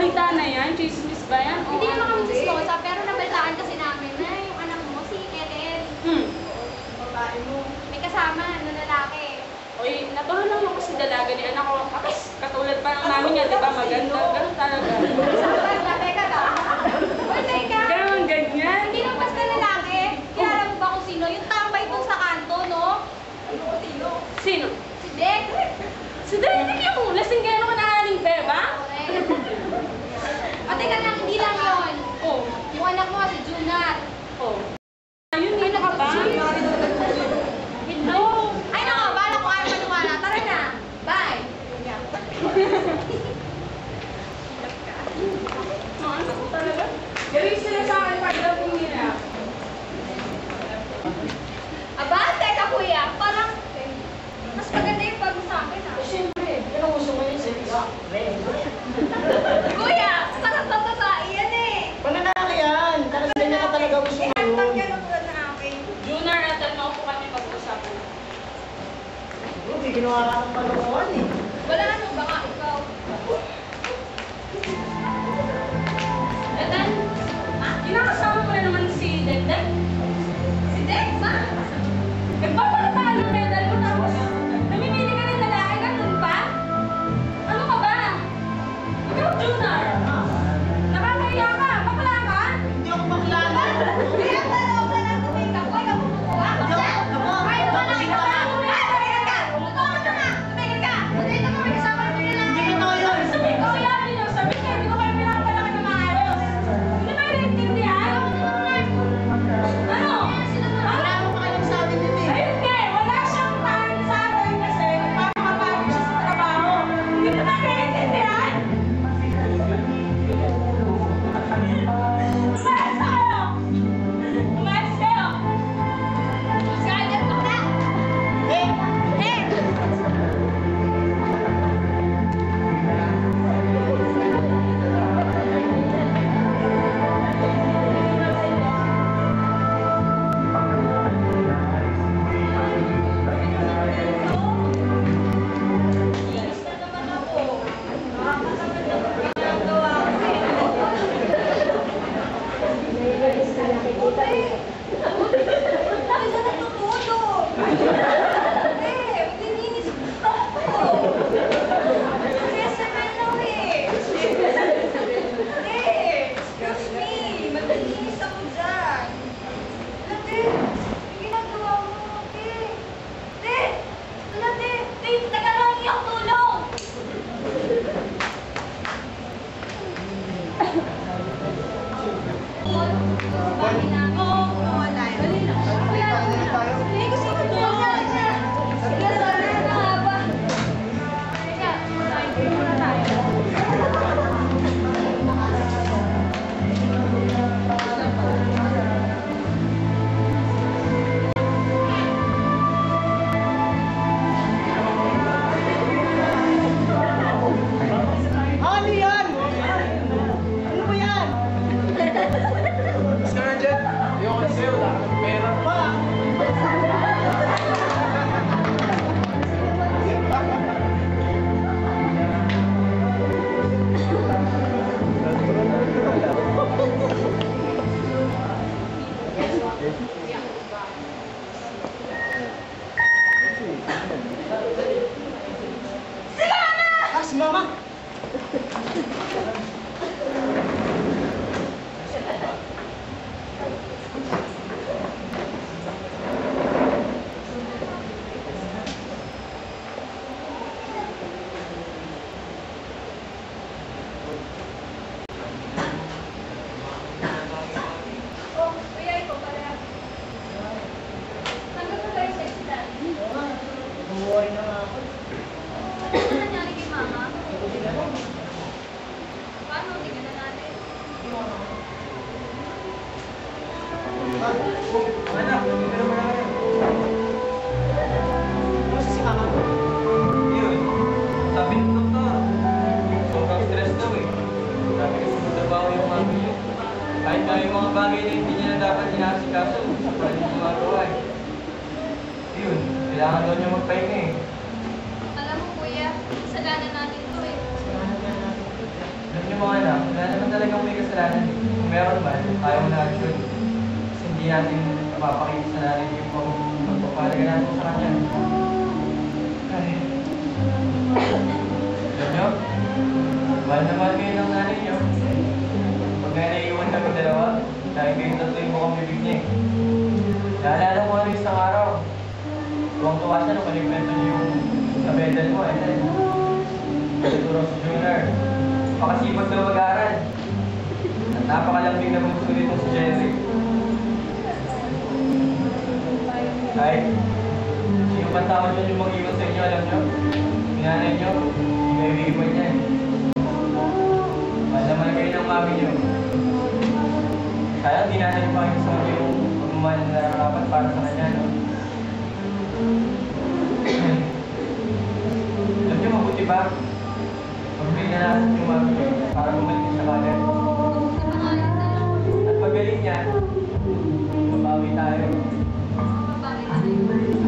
balita na yan? Chismis ba yan? Hindi naman kami chismosa, pero nabalitaan kasi namin na yung anak mo, si Ellen. Babae mo. May kasama na lalaki. Uy, natuloy lang yung kasi dalaga ni anak ko. Katulad pa ng namin niya, di ba? Maganda. Ganun talaga. Teka ka. Uy, teka. Ganun, ganyan. Hindi lang basta lalaki. Kilala mo ba kung sino? Yung tambay dun sa kanto, no? Sino? Sino? Si Dek. Si Derek yung lasing gano'n ka nakaling beba? O, teka lang, hindi lang yun. Oo. Yung anak mo, si Junat. Oo. Ayun, ano ka ba? Hello? Ay, nako, bala ko ayaw maniwala. Tara na. Bye. Ano ko talaga? Galing sila sa akin pagdating nila. Aba, teka kuya, parang mas maganda yung bago sa akin, ah. Siyempre, pero gusto mo yung sila. Kuya, parang bababae yan eh. Pananaki yan. Kasi ganyan ka talaga gusto mo. Pag gano'n tulad na akin. Junior, at ano po kami pag-usapan. Hindi, ginawa ka ng palokohan eh. Wala ano, baka ikaw. Deden, kinakasama mo na naman si Deden? Si Dex, ma? Nagpapakata ng medal mo tapos namimili ka ng lalaki, ganun pa? Ano ka ba? Ikaw, Junior. Nakakahiya ka, bakla ka? Hindi ako maklala. Kaya pala ako na lang tumingin ako, ikaw kumukuha. Ay, naman na, ikaw na. Tumingin ka. Kumukuha ka na. Tumingin ka. Dito mo, may kasama ng lalaki. Hindi ka tayo. Sabi ko, yan din yung sabi ko, hindi ko kayo pinapalaki ng maayos. Hindi ba naiintindihan? Ano? Wala mo pa kayong sabi nito eh. Ayun nga eh, wala siyang time sa akin kasi nagpapakapagod siya sa trabaho. Hindi ko na naiintindihan. Umayos na kayo! Umayos kayo! Scarlett, bakla. Eh, Eh! Inis na naman ako. Ginagawa ko eh. Bakit ka natutulog? Eh, maglilinis ako. Kesa na lang eh. Excuse me. Maglilinis ako dyan. Ate, yung ginagawa mo, ate. Ate, ate, ate, nagkaroon ako tulong. Bali na. Oo, wala. Bali na. Kuya, hindi ko sino tulong. Sige, sorry na haba. Kaya, kain muna tayo. ano yan? Ano ba yan? Mas ka na dyan. Ayoko na sa'yo. Wala ka ng pera pa. Ah, si Mama. Oh, kuya, ikaw pala. Saan ka ba tayo sa exam? Buhay na nga ako. Ano nangyari kay mama? Paano? Hindi ka na natin. Anak, hindi ka naman na Ano si Mama? yun. Sabi ng doktor, sobrang stress daw eh. Sabi kasi magtrabaho yung mami niya. Kahit na yung mga bagay na hindi niya na dapat inaasikaso, wala niya gumagawa eh. Yun, kailangan daw niya magpahinga eh. Alam mo, kuya, sagana natin to eh. Alam niyo mga anak, wala naman talagang may kasalanan. Kung meron man, ayaw na action. Kasi hindi natin mapapakita sa natin yung pagpapalaga natin sa kanya. Ay. Alam nyo? Mahal na mahal kayo ng nanay nyo. Pag nga naiiwan kami dalawa, dahil kayong tatlo yung mukhang bibig niya eh. Naalala mo ano isang araw. Tuwang-tuwa siya nung kaligmento niyo yung sa medal mo eh. Siguro si Junior. Pakasipag daw mag-aaral. At napakalambing na bunso nitong si Jerry. Kahit sino pa tao dyan yung mag-iwan sa inyo, alam nyo? Pinanay nyo, hindi kayo iiwan niya eh. Mahal naman kayo ng mami nyo. Kaya di natin ipakita sa kanya yung pagmamahal na nararapat para sa kanya, no? Alam nyo, mabuti ba? Magbigay na natin yung mami nyo para bumalik sa kanan. At pagaling niya, mabawi tayo. Bakit?